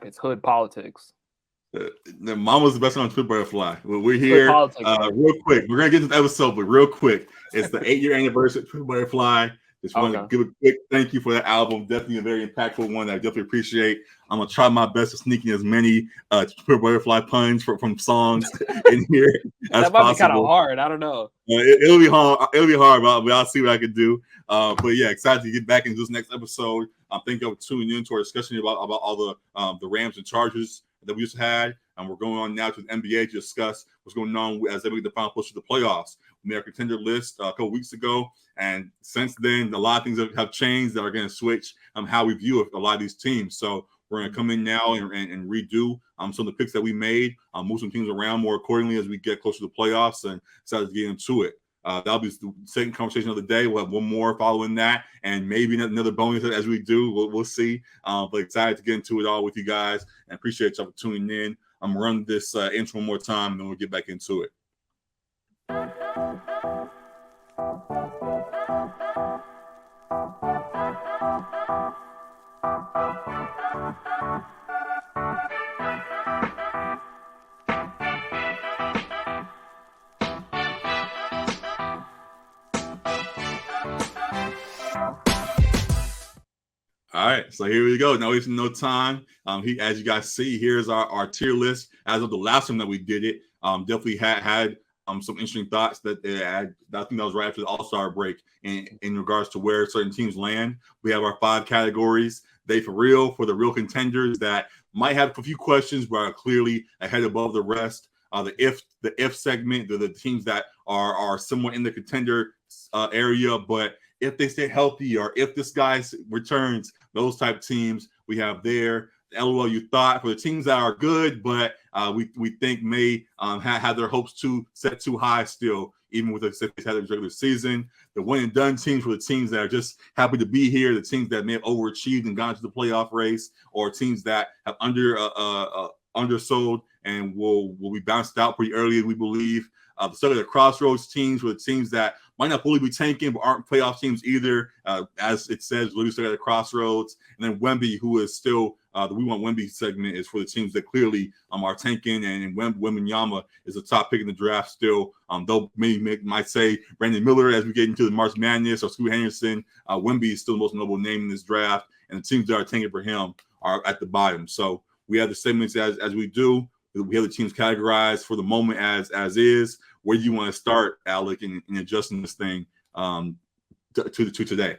rap. It's hood politics. The mama's the best on Twitter Butterfly. We're Hood here politics. real quick. We're gonna get to this episode, but real quick, it's the 8-year anniversary of Twitter Butterfly. Just want to give a quick thank you for that album. Definitely a very impactful one that I definitely appreciate. I'm gonna try my best to sneak in as many Twitter Butterfly puns from songs in here as that might possible. be kind of hard. I don't know. It'll be hard. It'll be hard, but I'll see what I can do. But yeah, excited to get back into this next episode. Thank you for tuning in to our discussion about all the Rams and Chargers that we just had. And we're going on now to the NBA to discuss what's going on as they make the final push to the playoffs. We made our contender list a couple weeks ago, and since then, a lot of things have changed that are going to switch how we view a lot of these teams. So we're going to come in now and redo some of the picks that we made, move some teams around more accordingly as we get closer to the playoffs and start to get into it. That'll be the second conversation of the day. We'll have one more following that, and maybe another bonus as we do. We'll see. But excited to get into it all with you guys, and appreciate y'all for tuning in. I'm running this intro one more time, and then we'll get back into it. All right, so here we go. No wasting no time. As you guys see, here's our tier list as of the last time that we did it. Definitely had some interesting thoughts that they had. I think that was right after the All-Star break in regards to where certain teams land. We have our 5 categories. They for the real contenders that might have a few questions but are clearly ahead above the rest. The if segment, the teams that are somewhat in the contender area, but if they stay healthy or if this guy returns, those type of teams we have there. The LOL you thought for the teams that are good, but we think may have their hopes set too high still, even with the regular season. The one and done teams for the teams that are just happy to be here, the teams that may have overachieved and gone to the playoff race, or teams that have undersold and will be bounced out pretty early, we believe. The study of the crossroads teams were the teams that might not fully be tanking, but aren't playoff teams either, as it says, literally study at the crossroads. And then Wemby, who is still the We Want Wemby segment, is for the teams that clearly are tanking. And Wembenyama is the top pick in the draft still. Though many might say Brandon Miller as we get into the March Madness or Scoot Henderson, Wemby is still the most notable name in this draft. And the teams that are tanking for him are at the bottom. So we have the segments as we do. We have the teams categorized for the moment as is. Where do you want to start, Alec, in adjusting this thing to today?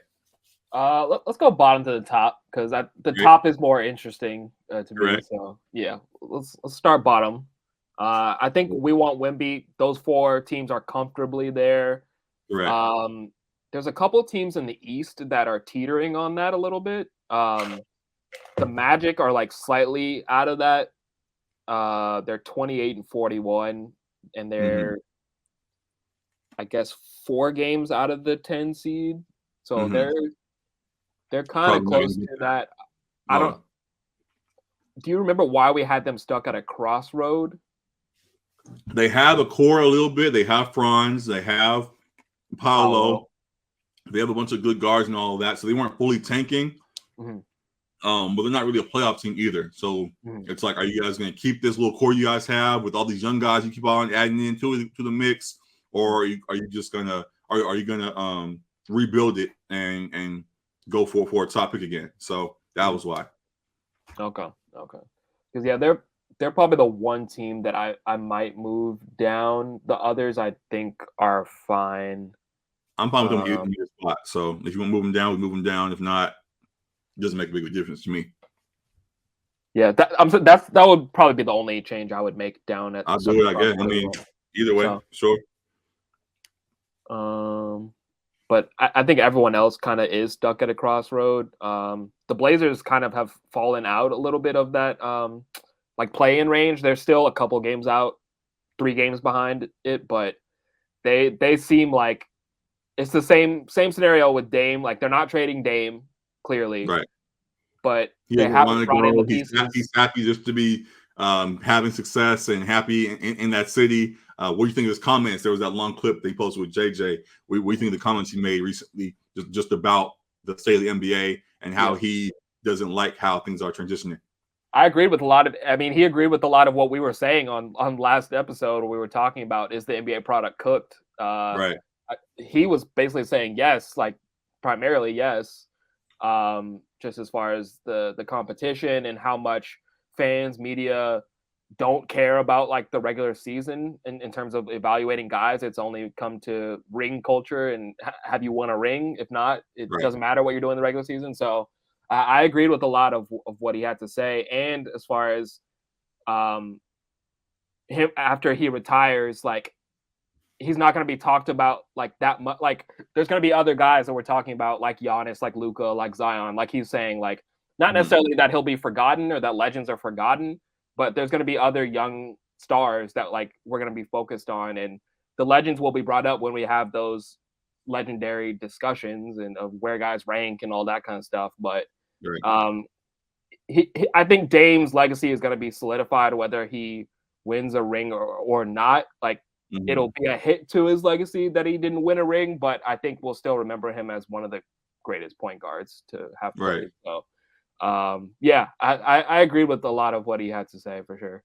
Let's go bottom to the top because the top is more interesting to me. So yeah, let's start bottom. I think we want Wemby. Those 4 teams are comfortably there. Correct. There's a couple teams in the East that are teetering on that a little bit. The Magic are like slightly out of that. They're 28-41, and they're I guess 4 games out of the 10 seed. So they're kind of close to that. Do you remember why we had them stuck at a crossroad? They have a core a little bit. They have Franz. They have Paolo. They have a bunch of good guards and all of that. So they weren't fully tanking. But they're not really a playoff team either. So it's like, are you guys going to keep this little core you guys have with all these young guys you keep on adding into the mix, or are you just gonna rebuild it and go for a top pick again? So that was why. Okay. Because yeah, they're probably the one team that I might move down. The others I think are fine. I'm fine with them getting a spot. So if you want to move them down, we move them down. If not, it doesn't make a big difference to me. Yeah, that would probably be the only change I would make down at. I'll do it, I guess. I mean, either way, sure. But I think everyone else kind of is stuck at a crossroad. The Blazers kind of have fallen out a little bit of that like play-in range. They're still a couple games out, 3 games behind it, but they seem like it's the same scenario with Dame. Like they're not trading Dame, clearly. Right. But they haven't brought in the pieces. He's happy just to be having success and happy in that city. What do you think of his comments? There was that long clip they posted with JJ. What do you think of the comments he made recently just about the state of the NBA and how he doesn't like how things are transitioning? I agreed with a lot of. I mean, he agreed with a lot of what we were saying on last episode. We were talking about, is the NBA product cooked? Right. He was basically saying yes, like primarily yes. Just as far as the competition and how much fans, media don't care about like the regular season in terms of evaluating guys. It's only come to ring culture and have you won a ring? If not, it Right. doesn't matter what you're doing in the regular season. So I agreed with a lot of what he had to say. And as far as him after he retires, like he's not going to be talked about like that much. Like there's going to be other guys that we're talking about, like Giannis, like Luka, like Zion. Like he's saying, like not necessarily that he'll be forgotten or that legends are forgotten, but there's going to be other young stars that like we're going to be focused on, and the legends will be brought up when we have those legendary discussions and of where guys rank and all that kind of stuff. But Right. I think Dame's legacy is going to be solidified whether he wins a ring or not. Like it'll be a hit to his legacy that he didn't win a ring, but I think we'll still remember him as one of the greatest point guards to have played. Right. So, yeah, I agree with a lot of what he had to say for sure.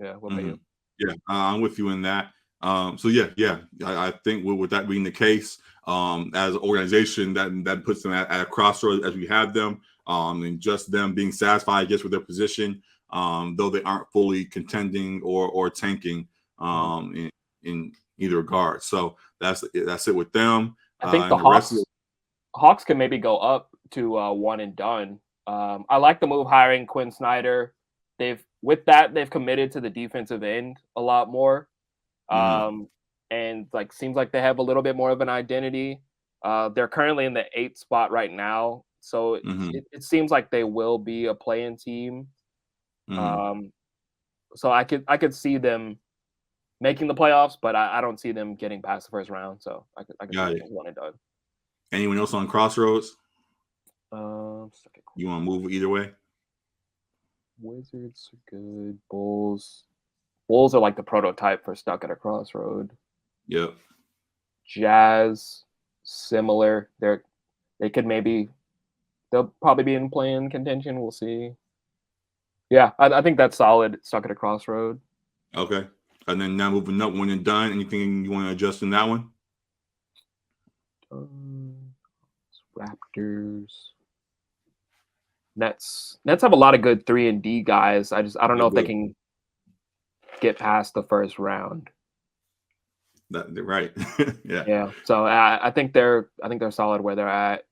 Yeah, what about you? Yeah, I'm with you in that. So yeah, I think with that being the case, as an organization that puts them at a crossroads as we have them, and just them being satisfied, I guess, with their position, though they aren't fully contending or tanking in either regard. So that's it with them. I think the And the rest of Hawks can maybe go up to one and done. I like the move hiring Quinn Snyder. They've committed to the defensive end a lot more. And like seems like they have a little bit more of an identity. They're currently in the 8th spot right now, so it seems like they will be a play-in team. So I could see them making the playoffs, but I don't see them getting past the first round. So I could see them one and done. Anyone else on Crossroads? You want to move either way? Wizards are good. Bulls are like the prototype for stuck at a crossroad. Yep. Jazz, similar. They'll probably be in play-in contention. We'll see. Yeah, I think that's solid. Stuck at a crossroad. Okay. And then now moving up, one and done. Anything you want to adjust in that one? Raptors. Nets have a lot of good 3 and D guys. I don't know if they can get past the first round. Right. Yeah. Yeah. So I think they're solid where they're at.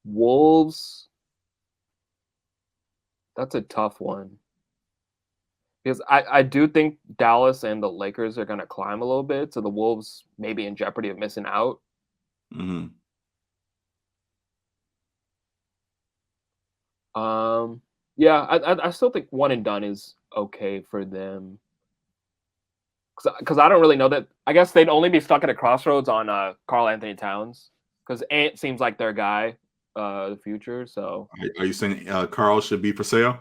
Wolves. That's a tough one. Because I do think Dallas and the Lakers are going to climb a little bit. So the Wolves may be in jeopardy of missing out. Yeah, I still think one and done is okay for them. Because I don't really know that. I guess they'd only be stuck at a crossroads on Karl Anthony Towns. Because Ant seems like their guy, the future. So are you saying Karl should be for sale?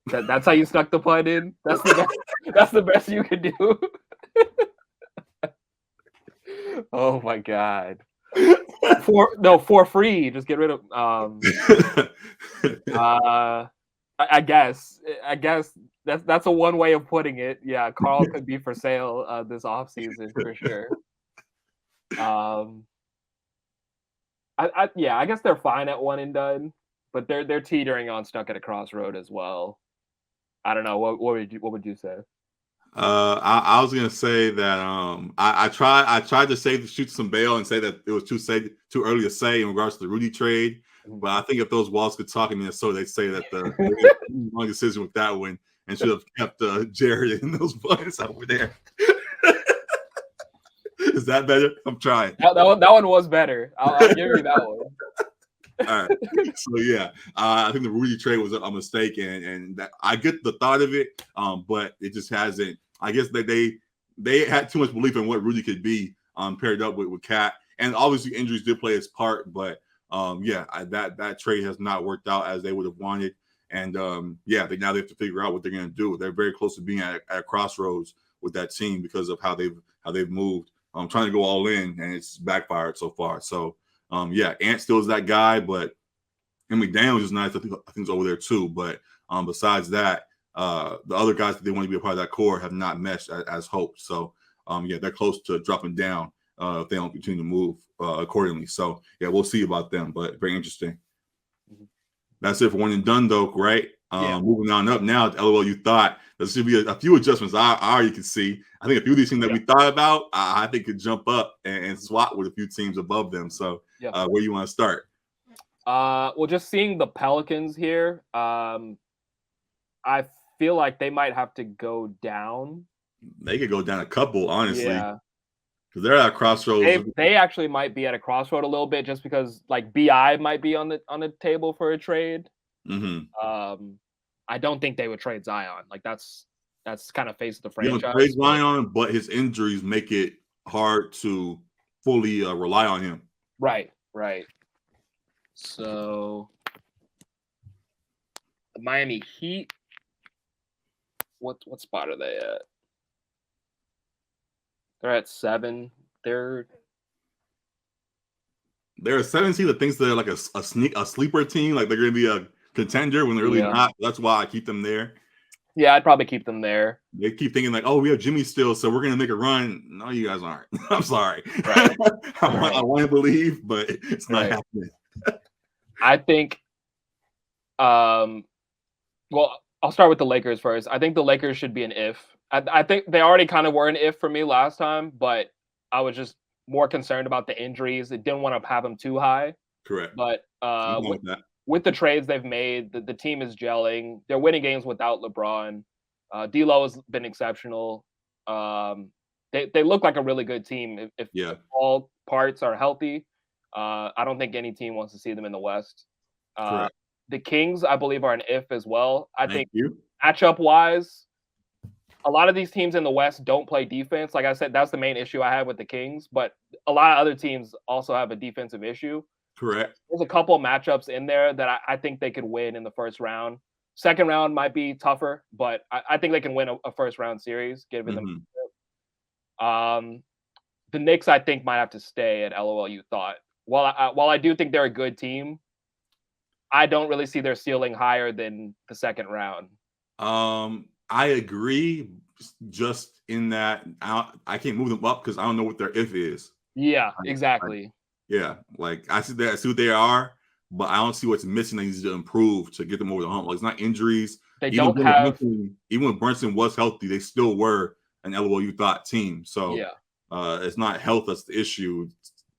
That's how you snuck the punt in. That's the best. That's the best you could do. Oh my god. For free. Just get rid of. I guess that's a one way of putting it. Yeah, Karl could be for sale this offseason for sure. I guess they're fine at one and done, but they're teetering on stuck at a crossroad as well. I don't know. What would you say? I was gonna say that I tried to shoot some bail and say that it was too early to say in regards to the Rudy trade. But I think if those walls could talk in Minnesota, they'd say that the wrong decision with that one and should have kept Jared in those buckets over there. Is that better? I'm trying. That one was better. I'll give you that one. All right. So yeah, I think the Rudy trade was a mistake, and that I get the thought of it, but it just hasn't. I guess that they had too much belief in what Rudy could be paired up with Cat, and obviously injuries did play its part, but that trade has not worked out as they would have wanted, and now they have to figure out what they're going to do. They're very close to being at a crossroads with that team because of how they've moved. Trying to go all in, and it's backfired so far. So. Ant still is that guy, but McDaniels is nice. I think it's over there too. But besides that, the other guys that they want to be a part of that core have not meshed as hoped. So yeah, they're close to dropping down if they don't continue to move accordingly. So yeah, we'll see about them. But very interesting. That's it for one and done, though, right? Moving on up now to LOL. You thought there should be a few adjustments. I already can see. I think a few of these things that we thought about, I think could jump up and swap with a few teams above them. So where do you want to start? Well, just seeing the Pelicans here, I feel like they might have to go down. They could go down a couple, honestly. Yeah. Because they're at a crossroads. They actually might be at a crossroad a little bit, just because like BI might be on the table for a trade. I don't think they would trade Zion. Like that's kind of face of the franchise. You don't trade Zion, but his injuries make it hard to fully rely on him. Right. So the Miami Heat. What spot are they at? They're at 7. They're a 7 seed that thinks they're like a sleeper team, like they're going to be a contender when they're really not. That's why I keep them there. Yeah, I'd probably keep them there. They keep thinking like, oh, we have Jimmy still, so we're going to make a run. No, you guys aren't. I'm sorry. Right. I want to believe, but it's not happening. I think, well, I'll start with the Lakers first. I think the Lakers should be an if. I think they already kind of were an if for me last time, but I was just more concerned about the injuries. I didn't want to have them too high. Correct. But with the trades they've made, the team is gelling. They're winning games without LeBron. D'Lo has been exceptional. They look like a really good team. If all parts are healthy, I don't think any team wants to see them in the West. The Kings, I believe, are an if as well. I think matchup-wise, a lot of these teams in the West don't play defense. Like I said, that's the main issue I have with the Kings. But a lot of other teams also have a defensive issue. Correct. There's a couple of matchups in there that I think they could win in the first round. Second round might be tougher, but I think they can win a first-round series, given them. The Knicks, I think, might have to stay at LOL. You thought. While I do think they're a good team, I don't really see their ceiling higher than the second round. I agree, just in that I can't move them up because I don't know what their if is. Yeah, exactly. Like I see what they are, but I don't see what's missing that needs to improve to get them over the hump. Like it's not injuries. Even when Brunson was healthy, they still were an LOL you thought team. So it's not health that's the issue.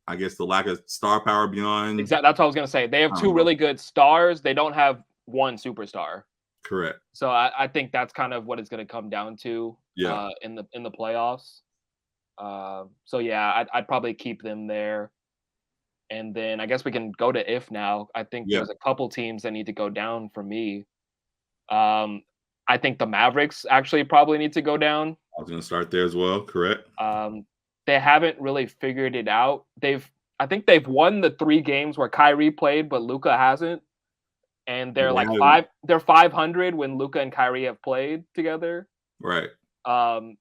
I guess the lack of star power beyond. Exactly. That's what I was gonna say. They have two really good stars. They don't have one superstar. Correct. So I think that's kind of what it's going to come down to in the playoffs. So yeah, I'd probably keep them there. And then I guess we can go to if now. I think there's a couple teams that need to go down for me. I think the Mavericks actually probably need to go down. I was going to start there as well. Correct. They haven't really figured it out. I think they've won the 3 games where Kyrie played, but Luka hasn't. And they're they're 500 when Luka and Kyrie have played together. Right.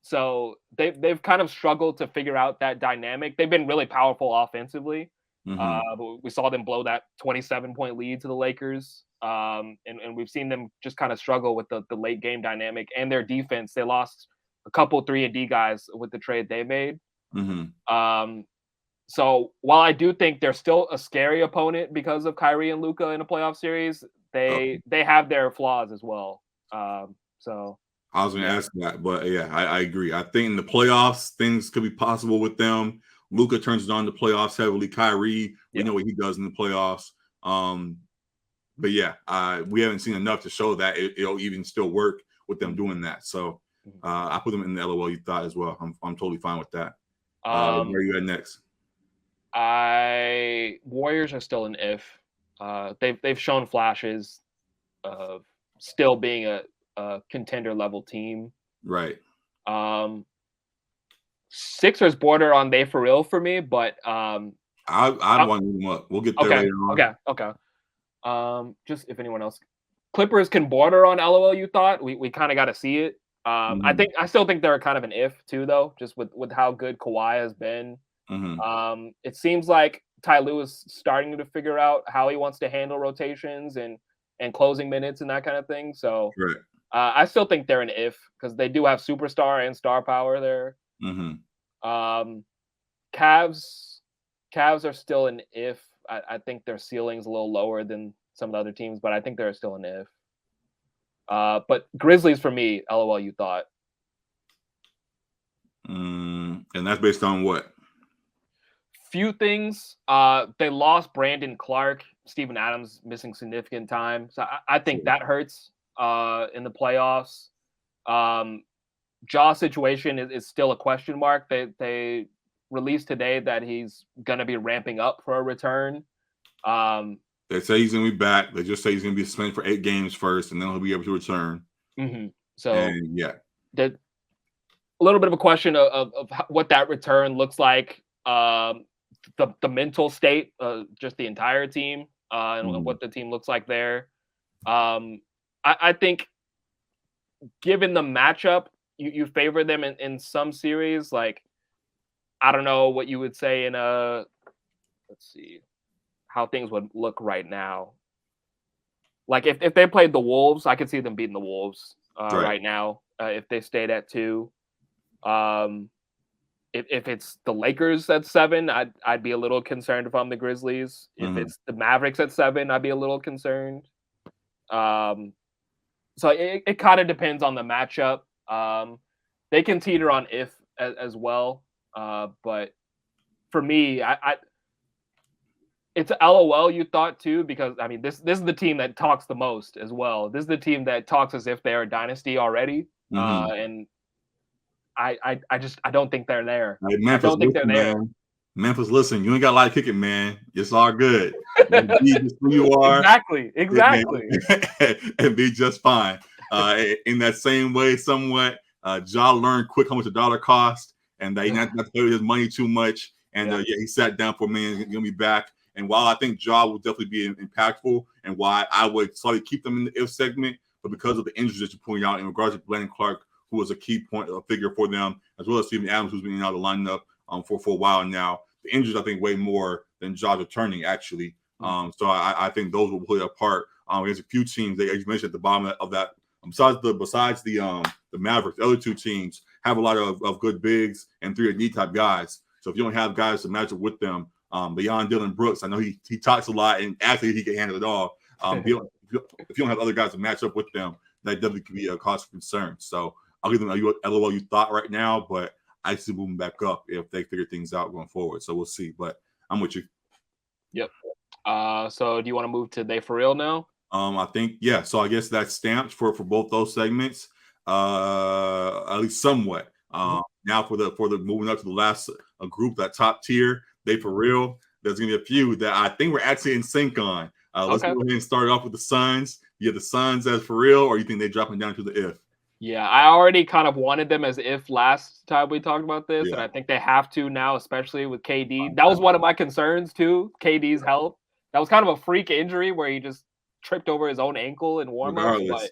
So they've kind of struggled to figure out that dynamic. They've been really powerful offensively. But we saw them blow that 27-point lead to the Lakers. And we've seen them just kind of struggle with the late game dynamic and their defense. They lost a couple 3-and-D guys with the trade they made. So while I do think they're still a scary opponent because of Kyrie and Luka in a playoff series, they have their flaws as well. So I was going to ask that, but yeah, I agree. I think in the playoffs, things could be possible with them. Luka turns it on the playoffs heavily. Kyrie, we know what he does in the playoffs. But yeah, we haven't seen enough to show that it'll even still work with them doing that. So I put them in the LOL you thought as well. I'm totally fine with that. Where are you at next? Warriors are still an if. They've shown flashes of still being a contender level team. Right. Sixers border on they for real for me, but I'd want to move them up. We'll get there later on. Okay. Just if anyone else, Clippers can border on LOL. You thought we kind of got to see it. I still think they're kind of an if too, though, just with how good Kawhi has been. It seems like Ty Lue starting to figure out how he wants to handle rotations and closing minutes and that kind of thing. So Right. I still think they're an if because they do have superstar and star power there. Cavs are still an if. I think their ceiling's a little lower than some of the other teams, but I think they're still an if. But Grizzlies for me, LOL, you thought. And that's based on what? Few things. They lost Brandon Clark, Steven Adams missing significant time. So I think that hurts in the playoffs. Jaw's situation is still a question mark. They released today that he's going to be ramping up for a return. They say he's going to be back. They just say he's going to be suspended for 8 games first, and then he'll be able to return. So, and yeah. A little bit of a question of what that return looks like. The mental state, just the entire team, and what the team looks like there. I think, given the matchup, you favor them in some series. Like, I don't know what you would say in a. Let's see how things would look right now. Like if they played the Wolves, I could see them beating the Wolves right now if they stayed at 2. If it's the Lakers at 7, I'd be a little concerned if I'm the Grizzlies. If it's the Mavericks at 7, I'd be a little concerned. So it kind of depends on the matchup. They can teeter on if as well. But for me, it's LOL you thought too, because I mean this is the team that talks the most as well. This is the team that talks as if they're a dynasty already. And I don't think they're there. Hey, Memphis, I don't think they're there. Man. Memphis, listen, you ain't got a lot of kicking, man. It's all good. Be just who you are. Exactly. And be just fine. In that same way, somewhat, Ja learned quick how much a dollar cost, and that he not to pay his money too much. And he sat down for a minute. He's gonna be back. And while I think Ja will definitely be impactful, and why I would slightly keep them in the if segment, but because of the injuries that you're pointing out in regards to Brandon Clark, who was a key figure for them, as well as Steven Adams, who's been in and out of the lineup for a while now. The injuries, I think, way more than Ja returning, actually. So I think those will play a part. There's a few teams that, as you mentioned, at the bottom of that, besides the Mavericks, the other 2 teams have a lot of good bigs and 3-D type guys. So if you don't have guys to match up with them, beyond Dylan Brooks, I know he talks a lot, and actually he can handle it all. If you don't have other guys to match up with them, that definitely could be a cause for concern. So I'll give them a LOL you thought right now, but I see moving back up if they figure things out going forward. So we'll see. But I'm with you. Yep. So do you want to move to They For Real now? I think, yeah. So I guess that's stamped for both those segments, at least somewhat. Now for the moving up to the last group, that top tier, They For Real, there's going to be a few that I think we're actually in sync on. Let's go ahead and start off with the Suns. You have the Suns as for real, or you think they're dropping down to the if? Yeah, I already kind of wanted them as if last time we talked about this, and I think they have to now, especially with KD. That was one of my concerns too, KD's health. That was kind of a freak injury where he just tripped over his own ankle in warm-up. But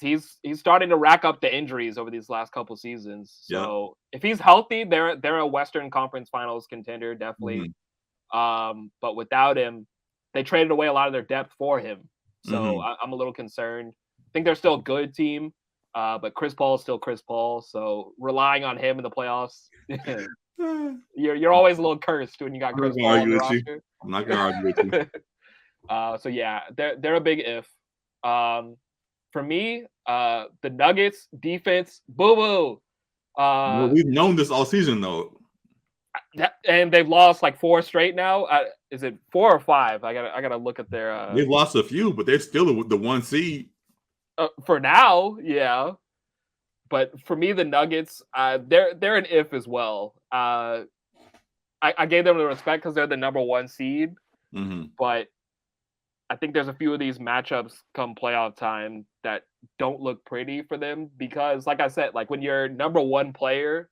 he's starting to rack up the injuries over these last couple seasons. So if he's healthy, they're a Western Conference Finals contender, definitely. But without him, they traded away a lot of their depth for him. So I'm a little concerned. I think they're still a good team. But Chris Paul is still Chris Paul, so relying on him in the playoffs, you're always a little cursed when you got Chris Paul on the roster. I'm not gonna argue with you. So yeah, they're a big if. For me, the Nuggets defense, boo boo. We've known this all season though, and they've lost like 4 straight now. Is it 4 or 5? I gotta look at their. They've lost a few, but they're still the 1 seed. For now, yeah. But for me, the Nuggets, they're an if as well. I gave them the respect because they're the number 1 seed. But I think there's a few of these matchups come playoff time that don't look pretty for them because, like I said, like when your number 1 player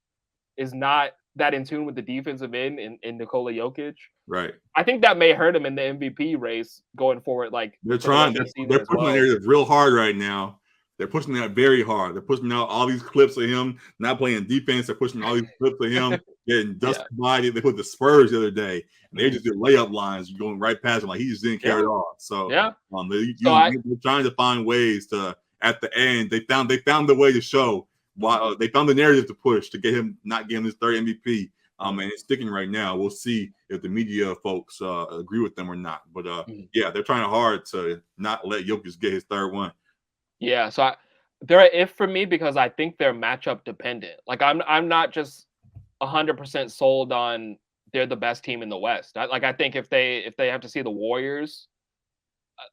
is not that in tune with the defensive end in Nikola Jokic, right? I think that may hurt him in the MVP race going forward. Like they're pushing the narrative real hard right now. They're pushing that very hard. They're pushing out all these clips of him not playing defense. They're pushing all these clips of him getting dust bodied. They put the Spurs the other day, and they just did layup lines going right past him like he just didn't care at all. So they're trying to find ways to at the end. They found the way to show why they found the narrative to push to get him not getting his third MVP. And it's sticking right now. We'll see if the media folks agree with them or not. But they're trying hard to not let Jokic get his third one. Yeah, so they're an if for me because I think they're matchup dependent. Like I'm not just 100% sold on they're the best team in the West. I think if they have to see the Warriors,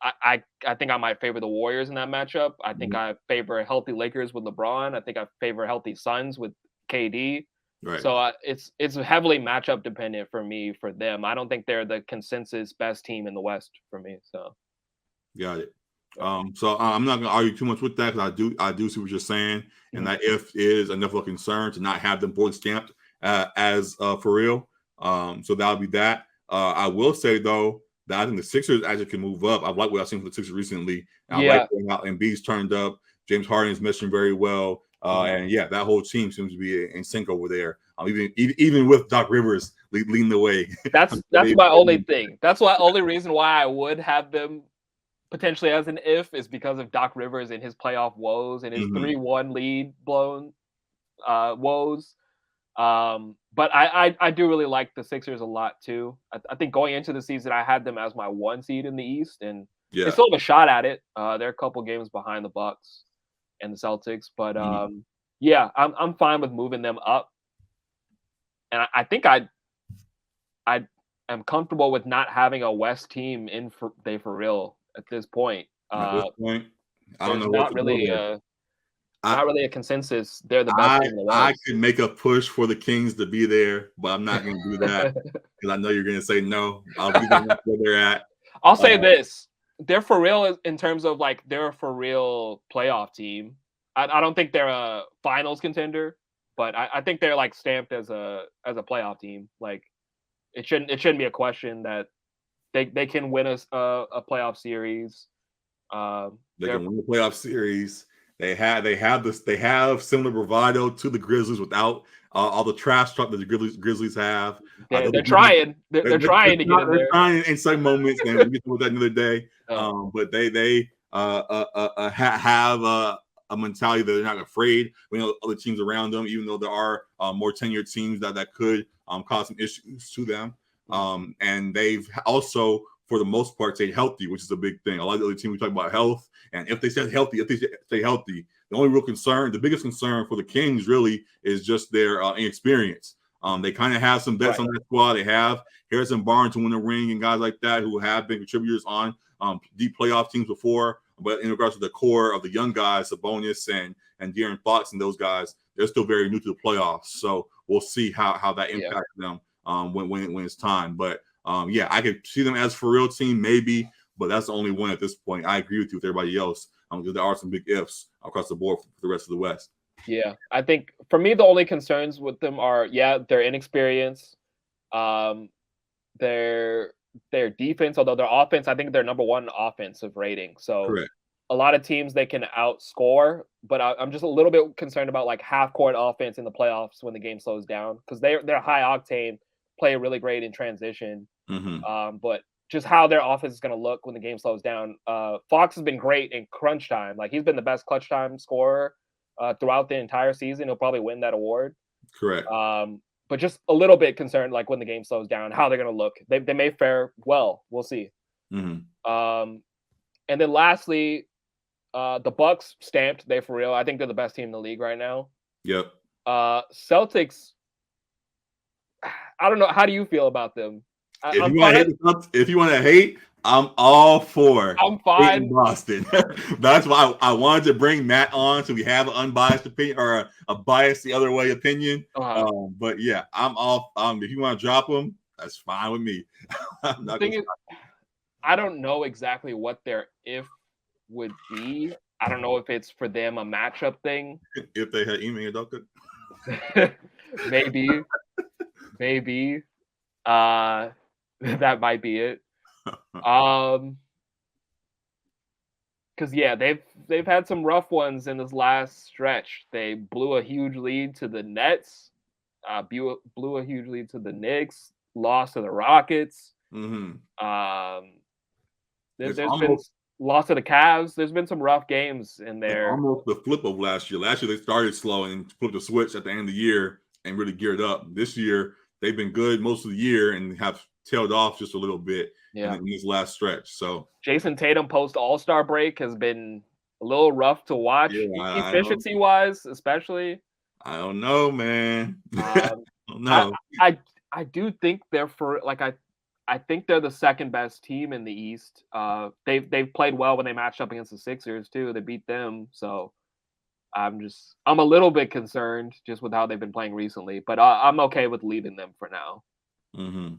I think I might favor the Warriors in that matchup. I think I favor healthy Lakers with LeBron. I think I favor healthy Suns with KD. Right. So it's heavily matchup dependent for me for them. I don't think they're the consensus best team in the West for me. So got it. So I'm not going to argue too much with that because I do see what you're saying, and that if is enough of a concern to not have them board stamped as for real. So that'll be that. I will say though that I think the Sixers actually can move up. I like what I've seen from the Sixers recently. I like how Embiid's turned up. James Harden is meshing very well. And that whole team seems to be in sync over there. Even with Doc Rivers leading the way. That's my only thing. That's my only reason why I would have them potentially as an if is because of Doc Rivers and his playoff woes and his 3-1 lead blown woes. But I do really like the Sixers a lot too. I think going into the season I had them as my 1 seed in the East, and they still have a shot at it. They're a couple games behind the Bucks and the Celtics, but I'm fine with moving them up, and I think I am comfortable with not having a West team in for real at this point. At this point, I don't know. Not really a consensus. They're the best team in the West. I could make a push for the Kings to be there, but I'm not going to do that because I know you're going to say no. I'll be them where they're at. I'll say this. They're for real in terms of like they're a for real playoff team. I don't think they're a finals contender, but I think they're like stamped as a playoff team. Like it shouldn't be a question that they can win a playoff series. They can win the playoff series. They have similar bravado to the Grizzlies without all the trash talk that the Grizzlies have. They're trying. They're trying to get in there. They're trying in some moments, and we get to that another day. But they have a mentality that they're not afraid. We know other teams around them, even though there are more tenured teams that could cause some issues to them. And they've also, for the most part, stayed healthy, which is a big thing. A lot of the other teams we talk about health, and if they stay healthy, the only real concern, the biggest concern for the Kings really is just their inexperience. They kind of have some vets on that squad. They have Harrison Barnes to win a ring and guys like that who have been contributors on deep playoff teams before. But in regards to the core of the young guys, Sabonis and De'Aaron Fox and those guys, they're still very new to the playoffs. So we'll see how that impacts them when it's time. But I could see them as for real team maybe, but that's the only one at this point. I agree with you with everybody else. Because there are some big ifs across the board for the rest of the West. Yeah, I think for me the only concerns with them are their inexperience, their defense. Although their offense, I think they're number 1 offensive rating. So correct. A lot of teams they can outscore, but I'm just a little bit concerned about like half court offense in the playoffs when the game slows down because they're high octane, play really great in transition, but just how their offense is going to look when the game slows down. Fox has been great in crunch time. Like he's been the best clutch time scorer throughout the entire season. He'll probably win that award. Correct. But just a little bit concerned, like when the game slows down, how they're going to look. They may fare well. We'll see. And then lastly, the Bucks stamped. They for real. I think they're the best team in the league right now. Yep. Celtics. I don't know. How do you feel about them? If you want to hate, I'm all for. I'm fine. Boston. That's why I wanted to bring Matt on, so we have an unbiased opinion or a biased the other way opinion. But yeah, I'm all. If you want to drop them, that's fine with me. The thing is, I don't know exactly what their if would be. I don't know if it's for them a matchup thing. If they had Ime Udoka. Maybe. That might be it. Because yeah, they've had some rough ones in this last stretch. They blew a huge lead to the Nets, blew a huge lead to the Knicks, lost to the Rockets. Mm-hmm. There's It's been almost lost to the Cavs. There's been some rough games in it's there. almost the flip of last year. Last year they started slow and flipped the switch at the end of the year and really geared up. This year they've been good most of the year and have tailed off just a little bit in this last stretch. So Jason Tatum post All-Star break has been a little rough to watch, efficiency wise, especially. I don't know, man. I don't know. I do think they're I think they're the second best team in the East. They've played well when they matched up against the Sixers too. They beat them, so I'm a little bit concerned just with how they've been playing recently. But I'm okay with leaving them for now. Mm-hmm.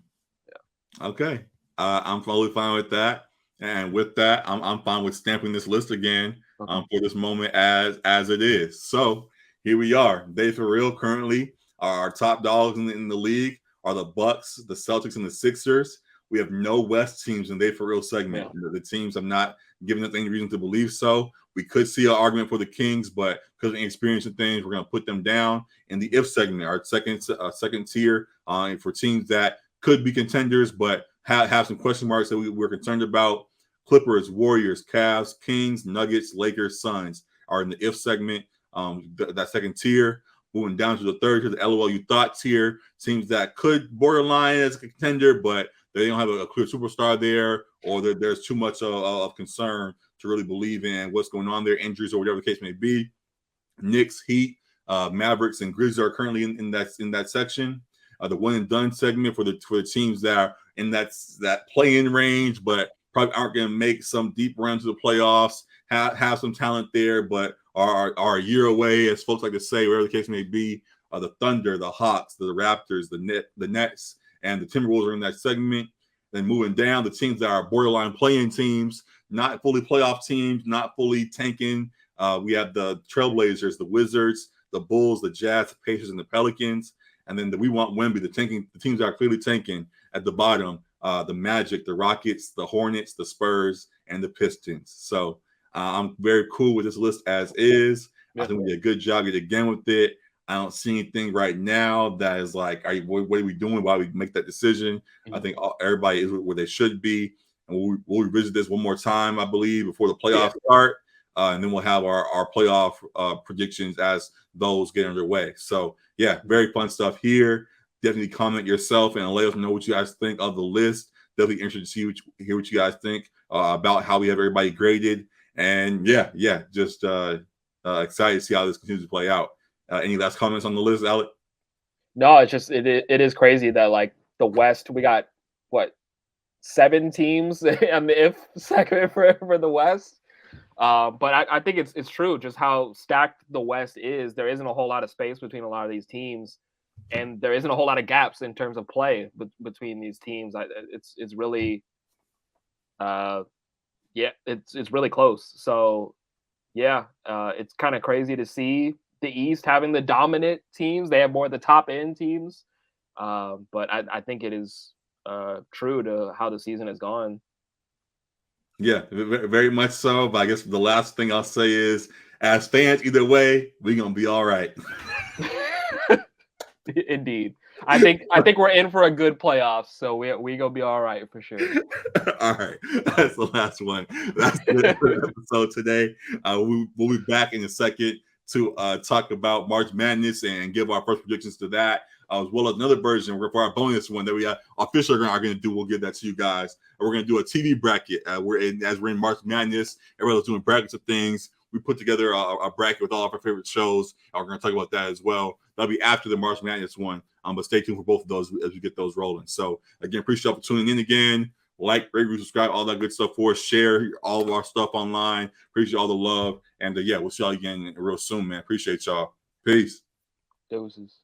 Yeah. Okay. I'm totally fine with that. And with that, I'm fine with stamping this list again for this moment as it is. So here we are. They for real currently are our top dogs in the league are the Bucks, the Celtics, and the Sixers. We have no West teams in the for real segment. Yeah. The teams have not given us any reason to believe so. We could see an argument for the Kings, but because of experience and things, we're going to put them down in the if segment, our second tier for teams that could be contenders, but have some question marks that we're concerned about. Clippers, Warriors, Cavs, Kings, Nuggets, Lakers, Suns are in the if segment, that second tier. Moving down to the third tier, the LOL you thought tier, teams that could borderline as a contender, but they don't have a clear superstar there, or there's too much of concern to really believe in what's going on there, injuries or whatever the case may be. Knicks, Heat, Mavericks, and Grizzlies are currently in that section. The one and done segment for the teams that are in that play-in range, but probably aren't going to make some deep run to the playoffs. Have some talent there, but are a year away, as folks like to say, wherever the case may be. The Thunder, the Hawks, the Raptors, the Nets, and the Timberwolves are in that segment. Then moving down, the teams that are borderline playing teams, not fully playoff teams, not fully tanking. We have the Trailblazers, the Wizards, the Bulls, the Jazz, the Pacers, and the Pelicans. And then we want Wemby, the teams that are clearly tanking at the bottom, the Magic, the Rockets, the Hornets, the Spurs, and the Pistons. So I'm very cool with this list as is. I think we did a good job yet again with it. I don't see anything right now that is like, what are we doing? Why we make that decision? Mm-hmm. I think everybody is where they should be. And we'll revisit this one more time, I believe, before the playoffs start. And then we'll have our playoff predictions as those get underway. So, yeah, very fun stuff here. Definitely comment yourself and let us know what you guys think of the list. Definitely interested to hear what you guys think about how we have everybody graded. And, just excited to see how this continues to play out. Any last comments on the list, Alec? No, it's just it is crazy that like the West, we got what 7 teams on the if segment for the West. But I think it's true just how stacked the West is. There isn't a whole lot of space between a lot of these teams, and there isn't a whole lot of gaps in terms of play between these teams. It's really, it's really close. So yeah, it's kind of crazy to see the East having the dominant teams. They have more of the top end teams, but I think it is true to how the season has gone. Yeah, very much so. But I guess the last thing I'll say is, as fans, either way, we're gonna be all right. Indeed, I think we're in for a good playoffs, so we gonna be all right for sure. All right, that's the last one. That's it for the episode today. We'll be back in a second to talk about March Madness and give our first predictions to that, as well as another version for our bonus one that we officially are going to do. We'll give that to you guys. And we're going to do a TV bracket. As we're in March Madness, everybody's doing brackets of things. We put together a bracket with all of our favorite shows. And we're going to talk about that as well. That'll be after the March Madness one. But stay tuned for both of those as we get those rolling. So again, appreciate you for tuning in again. Like, rate, subscribe, all that good stuff for us. Share all of our stuff online. Appreciate all the love. And we'll see y'all again real soon, man. Appreciate y'all. Peace. Doses.